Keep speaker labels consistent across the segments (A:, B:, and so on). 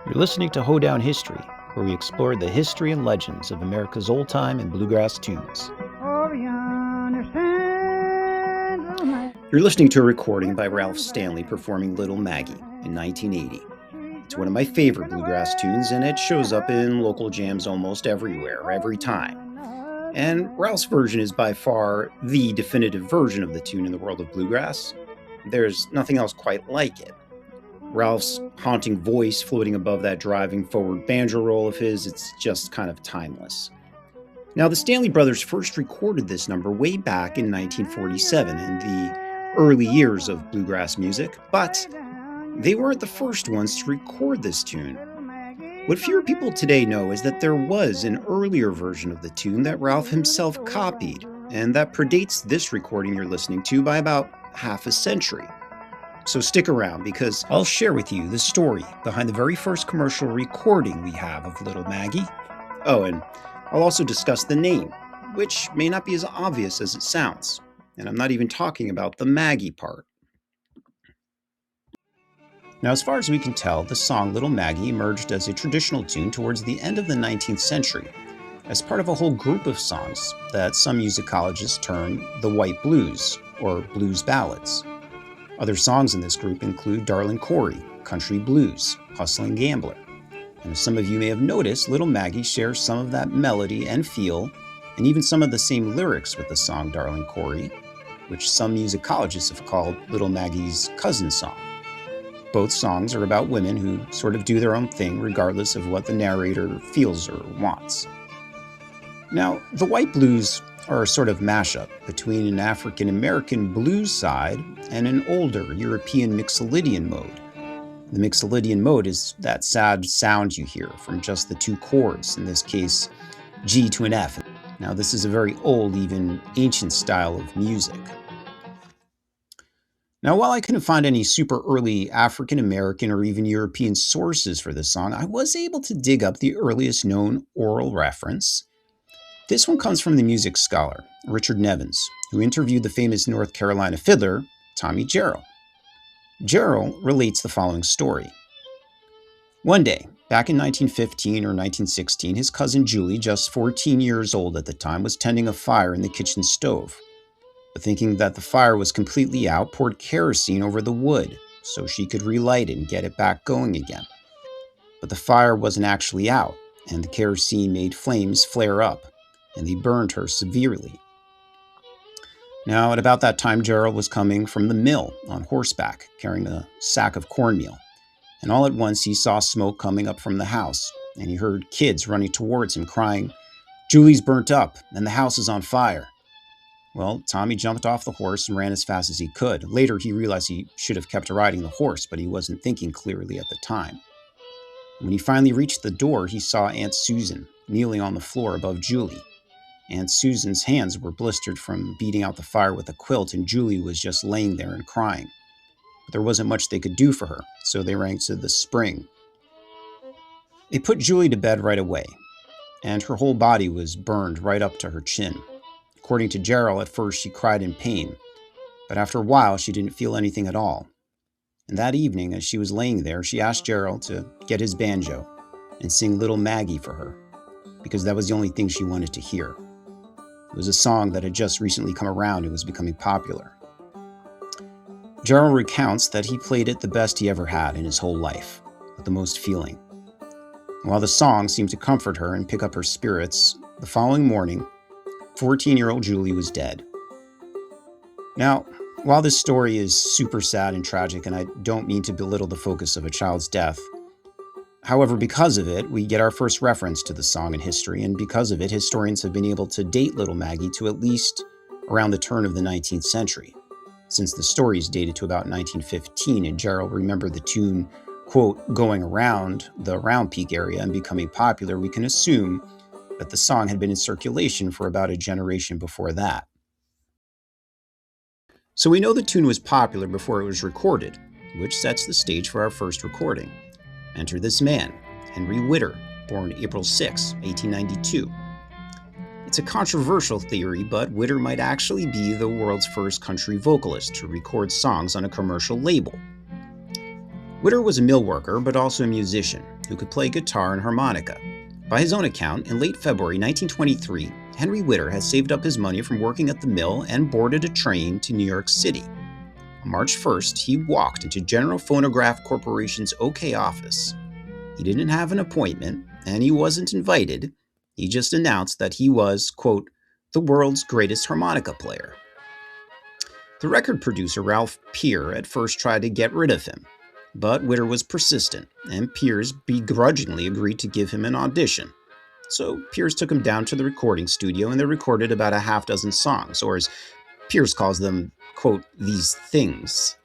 A: You're listening to Hoedown History, where we explore the history and legends of America's old-time and bluegrass tunes. You're listening to a recording by Ralph Stanley performing Little Maggie in 1980. It's one of my favorite bluegrass tunes, and it shows up in local jams almost everywhere, every time. And Ralph's version is by far the definitive version of the tune in the world of bluegrass. There's nothing else quite like it. Ralph's haunting voice floating above that driving forward banjo roll of his, it's just kind of timeless. Now, the Stanley Brothers first recorded this number way back in 1947 in the early years of bluegrass music, but they weren't the first ones to record this tune. What fewer people today know is that there was an earlier version of the tune that Ralph himself copied, and that predates this recording you're listening to by about half a century. So stick around, because I'll share with you the story behind the very first commercial recording we have of Little Maggie. Oh, and I'll also discuss the name, which may not be as obvious as it sounds. And I'm not even talking about the Maggie part. Now, as far as we can tell, the song Little Maggie emerged as a traditional tune towards the end of the 19th century, as part of a whole group of songs that some musicologists term the white blues, or blues ballads. Other songs in this group include Darlin, country blues, hustling gambler. And as some of you may have noticed, Little Maggie shares some of that melody and feel, and even some of the same lyrics with the song Darlin, which some musicologists have called Little Maggie's cousin song. Both songs are about women who sort of do their own thing regardless of what the narrator feels or wants. Now, the white blues are a sort of mashup between an African-American blues side and an older European mixolydian mode. The mixolydian mode is that sad sound you hear from just the two chords, in this case, G to an F. Now, this is a very old, even ancient style of music. Now, while I couldn't find any super early African-American or even European sources for this song, I was able to dig up the earliest known oral reference. This one comes from the music scholar, Richard Nevins, who interviewed the famous North Carolina fiddler, Tommy Jarrell. Jarrell relates the following story. One day, back in 1915 or 1916, his cousin Julie, just 14 years old at the time, was tending a fire in the kitchen stove. But thinking that the fire was completely out, poured kerosene over the wood so she could relight it and get it back going again. But the fire wasn't actually out, and the kerosene made flames flare up, and they burned her severely. Now, at about that time, Jarrell was coming from the mill on horseback, carrying a sack of cornmeal, and all at once he saw smoke coming up from the house, and he heard kids running towards him crying, "Julie's burnt up, and the house is on fire." Well, Tommy jumped off the horse and ran as fast as he could. Later, he realized he should have kept riding the horse, but he wasn't thinking clearly at the time. When he finally reached the door, he saw Aunt Susan kneeling on the floor above Julie. Aunt Susan's hands were blistered from beating out the fire with a quilt, and Julie was just laying there and crying. But there wasn't much they could do for her, so they ran to the spring. They put Julie to bed right away, and her whole body was burned right up to her chin. According to Jarrell, at first she cried in pain, but after a while she didn't feel anything at all. And that evening, as she was laying there, she asked Jarrell to get his banjo and sing Little Maggie for her, because that was the only thing she wanted to hear. It was a song that had just recently come around and was becoming popular. Jarrell recounts that he played it the best he ever had in his whole life, with the most feeling. And while the song seemed to comfort her and pick up her spirits, the following morning, 14-year-old Julie was dead. Now, while this story is super sad and tragic, and I don't mean to belittle the focus of a child's death, however, because of it, we get our first reference to the song in history, and because of it, historians have been able to date Little Maggie to at least around the turn of the 19th century, since the story is dated to about 1915, and Jarrell remembered the tune, quote, going around the Round Peak area and becoming popular. We can assume that the song had been in circulation for about a generation before that. So we know the tune was popular before it was recorded, which sets the stage for our first recording. Enter this man, Henry Whitter, born April 6, 1892. It's a controversial theory, but Witter might actually be the world's first country vocalist to record songs on a commercial label. Witter was a mill worker, but also a musician who could play guitar and harmonica. By his own account, in late February 1923, Henry Whitter had saved up his money from working at the mill and boarded a train to New York City. On March 1st, he walked into General Phonograph Corporation's OK office. He didn't have an appointment, and he wasn't invited. He just announced that he was, quote, the world's greatest harmonica player. The record producer, Ralph Peer, at first tried to get rid of him, but Witter was persistent, and Peers begrudgingly agreed to give him an audition. So Peers took him down to the recording studio, and they recorded about a half dozen songs, or as Peers calls them, quote, these things.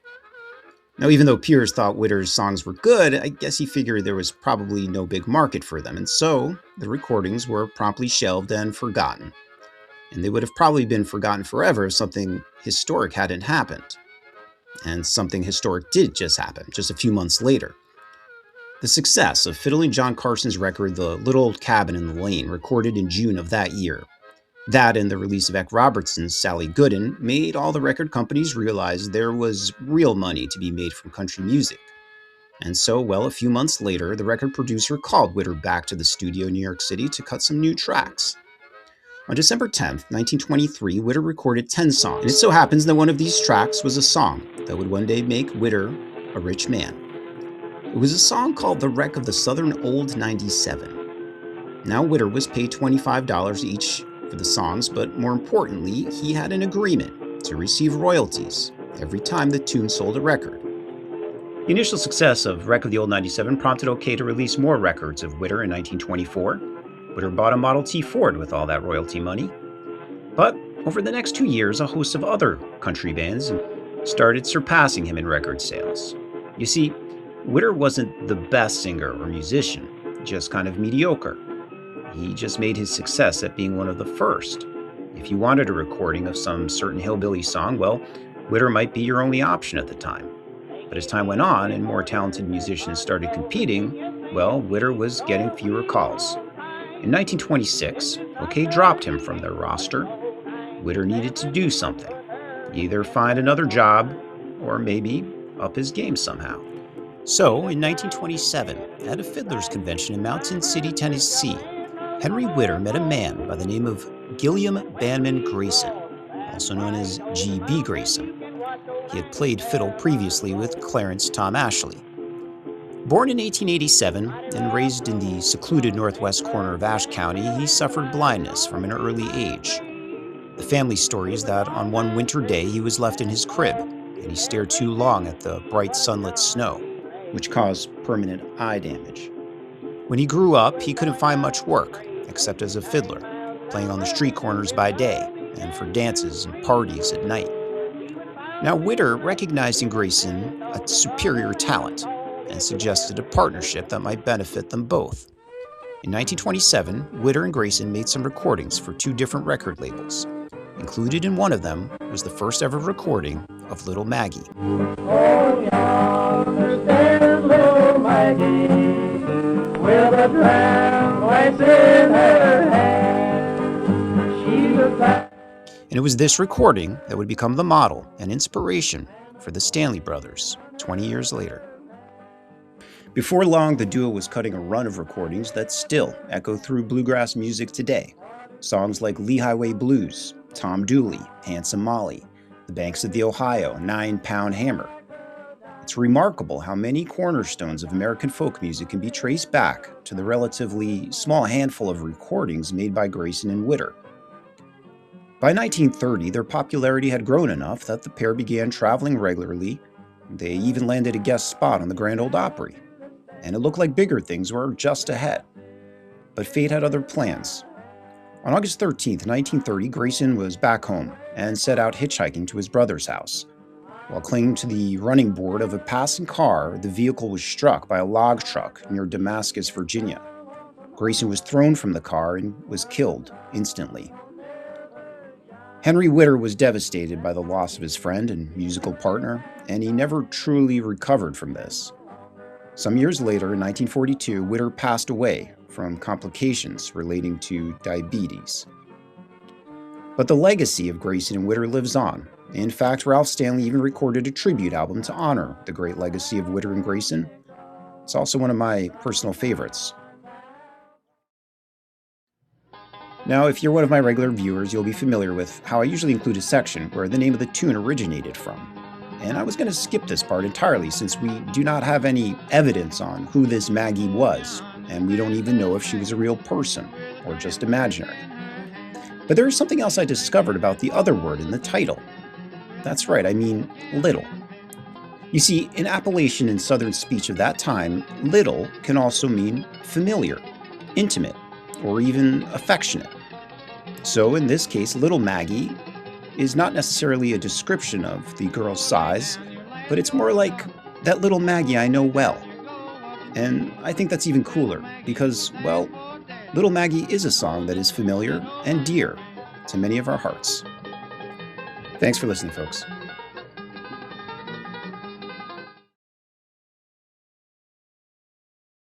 A: Now, even though Peers thought Witter's songs were good, I guess he figured there was probably no big market for them, and so the recordings were promptly shelved and forgotten. And they would have probably been forgotten forever if something historic hadn't happened. And something historic did just happen, just a few months later. The success of Fiddling John Carson's record, The Little Old Cabin in the Lane, recorded in June of that year. That and the release of Eck Robertson's Sally Gooden made all the record companies realize there was real money to be made from country music. And so, well, a few months later, the record producer called Witter back to the studio in New York City to cut some new tracks. On December 10th, 1923, Witter recorded 10 songs, and it so happens that one of these tracks was a song that would one day make Witter a rich man. It was a song called The Wreck of the Southern Old 97. Now, Witter was paid $25 each for the songs, but more importantly, he had an agreement to receive royalties every time the tune sold a record. The initial success of Wreck of the Old 97 prompted OK to release more records of Witter in 1924. Witter bought a Model T Ford with all that royalty money. But over the next 2 years, a host of other country bands started surpassing him in record sales. You see, Witter wasn't the best singer or musician, just kind of mediocre. He just made his success at being one of the first. If you wanted a recording of some certain hillbilly song, well, Witter might be your only option at the time. But as time went on and more talented musicians started competing, well, Witter was getting fewer calls. In 1926, OK dropped him from their roster. Witter needed to do something, either find another job or maybe up his game somehow. So, in 1927, at a fiddler's convention in Mountain City, Tennessee, Henry Whitter met a man by the name of Gilliam Banman Grayson, also known as G.B. Grayson. He had played fiddle previously with Clarence Tom Ashley. Born in 1887 and raised in the secluded northwest corner of Ashe County, he suffered blindness from an early age. The family story is that on one winter day he was left in his crib, and he stared too long at the bright sunlit snow, which caused permanent eye damage. When he grew up, he couldn't find much work, except as a fiddler, playing on the street corners by day and for dances and parties at night. Now, Witter recognized in Grayson a superior talent and suggested a partnership that might benefit them both. In 1927, Witter and Grayson made some recordings for 2 different record labels. Included in one of them was the first ever recording of Little Maggie.
B: Oh, yonder stands little Maggie, with a dram glass in her hand. She's a
A: And it was this recording that would become the model and inspiration for the Stanley Brothers 20 years later. Before long, the duo was cutting a run of recordings that still echo through bluegrass music today. Songs like Lee Highway Blues, Tom Dooley, Handsome Molly, The Banks of the Ohio, 9-Pound Hammer. It's remarkable how many cornerstones of American folk music can be traced back to the relatively small handful of recordings made by Grayson and Witter. By 1930, their popularity had grown enough that the pair began traveling regularly. They even landed a guest spot on the Grand Ole Opry, and it looked like bigger things were just ahead. But fate had other plans. On August 13th, 1930, Grayson was back home and set out hitchhiking to his brother's house. While clinging to the running board of a passing car, the vehicle was struck by a log truck near Damascus, Virginia. Grayson was thrown from the car and was killed instantly. Henry Whitter was devastated by the loss of his friend and musical partner, and he never truly recovered from this. Some years later, in 1942, Witter passed away from complications relating to diabetes. But the legacy of Grayson and Witter lives on, In fact, Ralph Stanley even recorded a tribute album to honor the great legacy of Witter and Grayson. It's also one of my personal favorites. Now, if you're one of my regular viewers, you'll be familiar with how I usually include a section where the name of the tune originated from. And I was going to skip this part entirely since we do not have any evidence on who this Maggie was, and we don't even know if she was a real person or just imaginary. But there is something else I discovered about the other word in the title. That's right, I mean little. You see, in Appalachian and Southern speech of that time, little can also mean familiar, intimate, or even affectionate. So in this case, little Maggie is not necessarily a description of the girl's size, but it's more like that little Maggie I know well. And I think that's even cooler because, well, Little Maggie is a song that is familiar and dear to many of our hearts. Thanks for listening, folks.